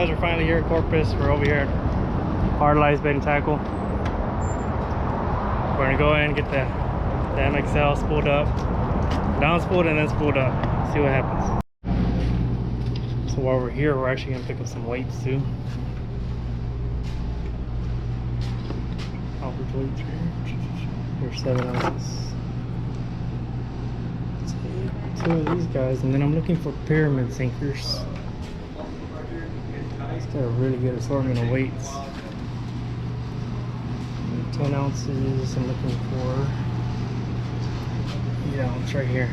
guys, we're finally here at Corpus. We're over here at Hard Lights Bait and Tackle. We're gonna go in and get the MXL spooled up, down spooled and then spooled up. See what happens. So while we're here, we're actually gonna pick up some weights too. Average weights here. Here's 7 ounces. Let's get 2 of these guys, and then I'm looking for pyramid sinkers. It's got a really good assortment of weights. 10 ounces. I'm looking for 8 ounce right here.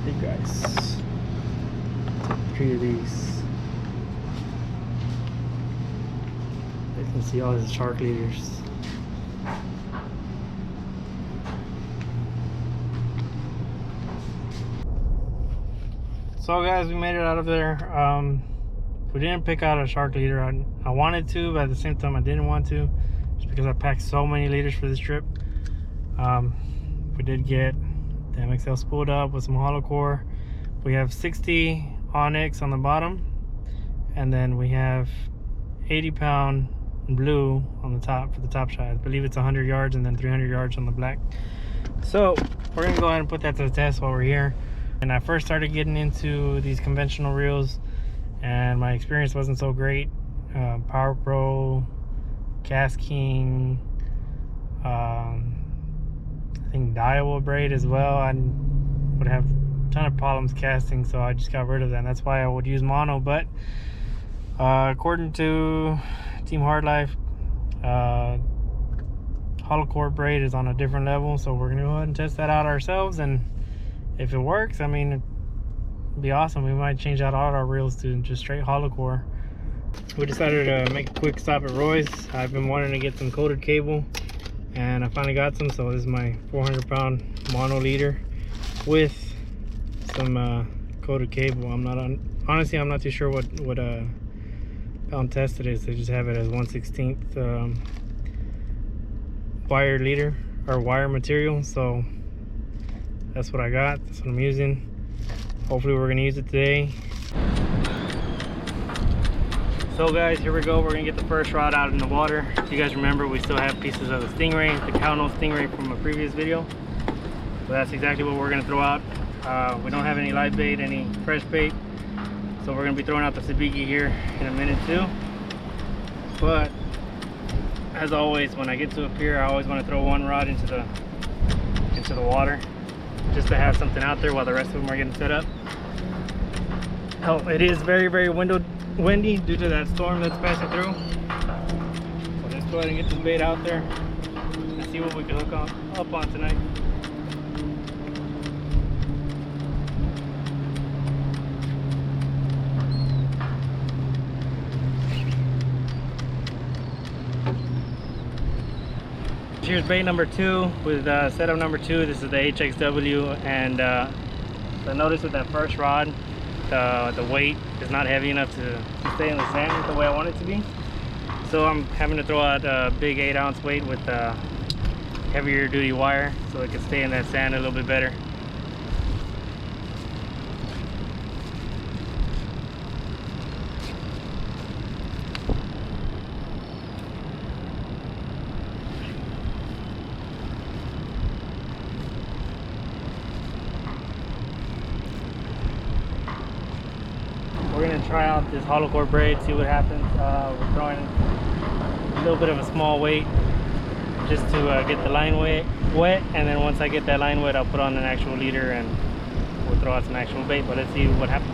Big guys. 3 of these. You can see all the shark leaders. So guys, we made it out of there. We didn't pick out a shark leader. I wanted to, but at the same time I didn't want to, just because I packed so many leaders for this trip. We did get the MXL spooled up with some hollow core. We have 60 onyx on the bottom, and then we have 80-pound blue on the top for the top shot. I believe it's 100 yards and then 300 yards on the black. So we're gonna go ahead and put that to the test while we're here. And I first started getting into these conventional reels, and my experience wasn't so great. Power Pro, Cast King, I think Daiwa braid as well. I would have a ton of problems casting, so I just got rid of that. And that's why I would use mono. But according to Team Hard Life, hollow core braid is on a different level, so we're gonna go ahead and test that out ourselves, and if it works, I mean, it'd be awesome. We might change out all our reels to just straight hollow core. We decided to make a quick stop at Roy's. I've been wanting to get some coated cable, and I finally got some. So this is my 400-pound mono leader with some coated cable. Honestly, I'm not too sure what pound test it is. They just have it as 1/16 wire leader or wire material. So that's what I got. That's what I'm using. Hopefully we're gonna use it today. So guys, here we go. We're gonna get the first rod out in the water. If you guys remember, we still have pieces of the stingray, the cow-nose stingray from a previous video. So that's exactly what we're gonna throw out. We don't have any live bait, any fresh bait. So we're gonna be throwing out the sabiki here in a minute too. But as always, when I get to a pier, I always want to throw one rod into the water, just to have something out there while the rest of them are getting set up. Oh, it is very, very windy due to that storm that's passing through. So let's go ahead and get this bait out there and see what we can hook up on tonight. Here's bait number 2 with setup number 2. This is the HXW, and I noticed with that first rod, the weight is not heavy enough to stay in the sand the way I want it to be. So I'm having to throw out a big 8-ounce weight with heavier duty wire so it can stay in that sand a little bit better. We're gonna try out this hollow core braid, see what happens. We're throwing a little bit of a small weight just to get the line wet, and then once I get that line wet, I'll put on an actual leader and we'll throw out some actual bait. But let's see what happens.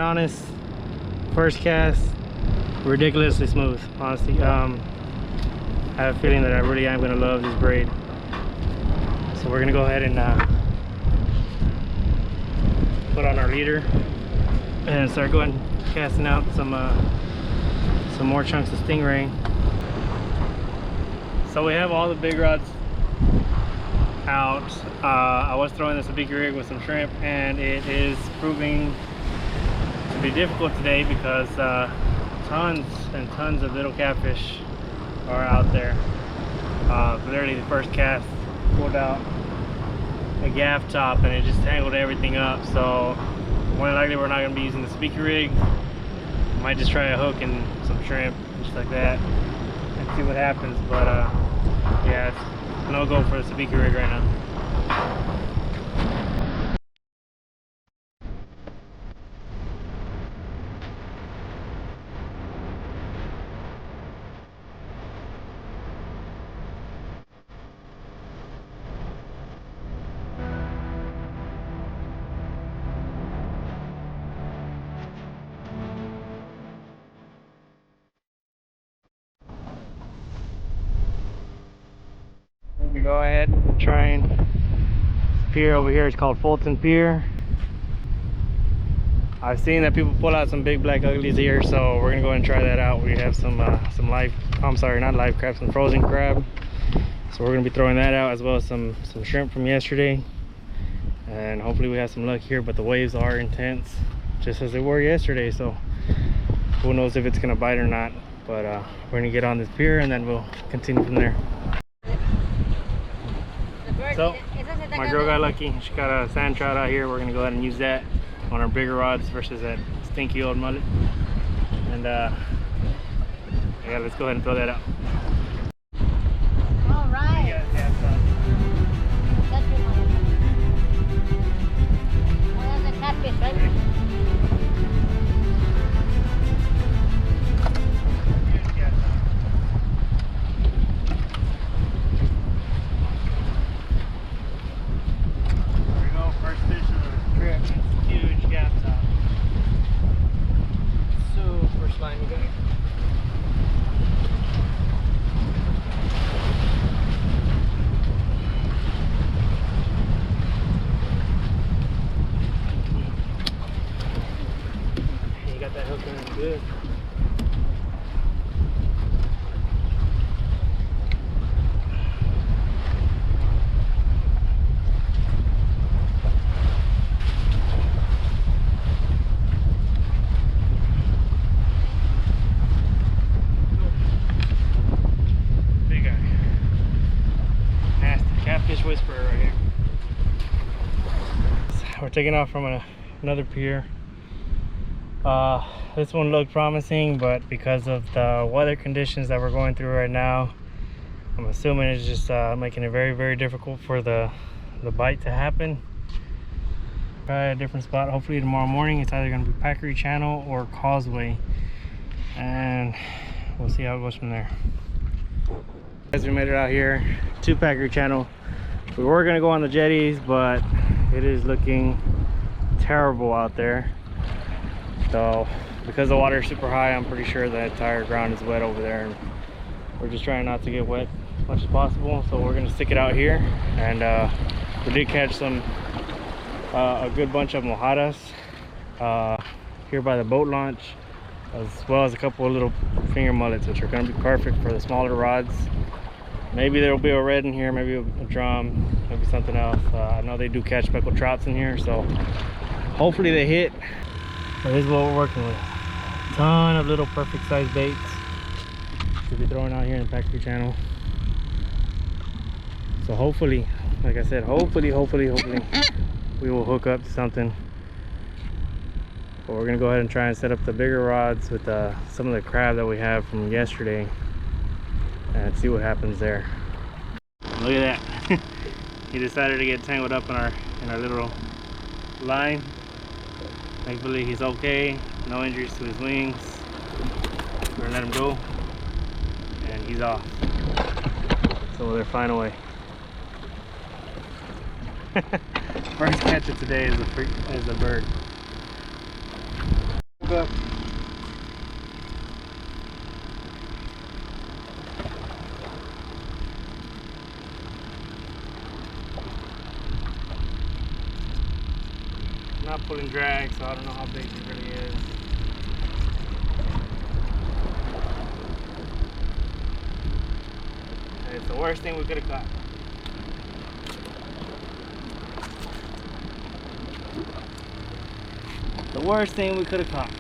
Honest, first cast, ridiculously smooth. Honestly, I have a feeling that I really am gonna love this braid. So we're gonna go ahead and put on our leader and start going casting out some more chunks of stingray. So we have all the big rods out. I was throwing this sabiki rig with some shrimp, and it is proving to be difficult today because tons and tons of little catfish are out there. Literally the first cast pulled out a gaff top and it just tangled everything up, so more than likely we're not going to be using the speaker rig. Might just try a hook and some shrimp, just like that, and see what happens. But yeah, it's no go for the speaker rig right now. We go ahead and try and pier over here. It's called Fulton Pier. I've seen that people pull out some big black uglies here, so we're gonna go ahead and try that out. We have some live, I'm sorry, not live crab, some frozen crab. So we're gonna be throwing that out, as well as some shrimp from yesterday. And hopefully we have some luck here, but the waves are intense, just as they were yesterday. So who knows if it's gonna bite or not. But we're gonna get on this pier and then we'll continue from there. So my girl got lucky. She got a sand trout out here. We're gonna go ahead and use that on our bigger rods versus that stinky old mullet. And yeah, let's go ahead and throw that out. All right. That's your mullet. Oh, that's a catfish, right? Good. Big guy. Nasty catfish whisperer right here. We're taking off from another pier. This one looked promising, but because of the weather conditions that we're going through right now, I'm assuming it's just making it very, very difficult for the bite to happen. Try a different spot. Hopefully tomorrow morning it's either going to be Packery Channel or Causeway, and we'll see how it goes from there. As we made it out here to Packery Channel, we were going to go on the jetties, but it is looking terrible out there. So because the water is super high, I'm pretty sure the entire ground is wet over there, and we're just trying not to get wet as much as possible. So we're gonna stick it out here, and we did catch some a good bunch of mojadas here by the boat launch, as well as a couple of little finger mullets, which are going to be perfect for the smaller rods. Maybe there will be a red in here, maybe a drum, maybe something else. I know they do catch speckled trouts in here, so hopefully they hit. But this is what we're working with. A ton of little perfect size baits to be throwing out here in the Packery Channel. So hopefully, like I said, hopefully we will hook up to something. But we're gonna go ahead and try and set up the bigger rods with some of the crab that we have from yesterday and see what happens there. Look at that. He decided to get tangled up in our little line. Thankfully he's okay, no injuries to his wings. We're gonna let him go, and he's off. So they're flying away. First catch of today is a bird. Look up. Not pulling drag, so I don't know how big it really is. And it's the worst thing we could have caught. The worst thing we could have caught.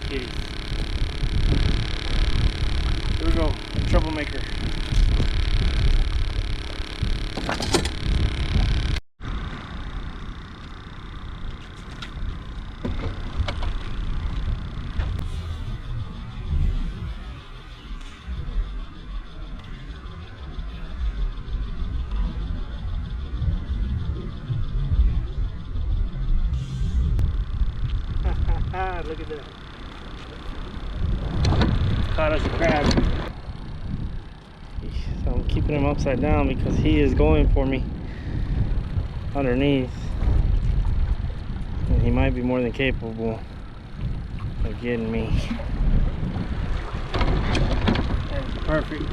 Kitties. Here we go, troublemaker. Look at that. Caught us a crab. So I'm keeping him upside down because he is going for me underneath. And he might be more than capable of getting me. That's perfect.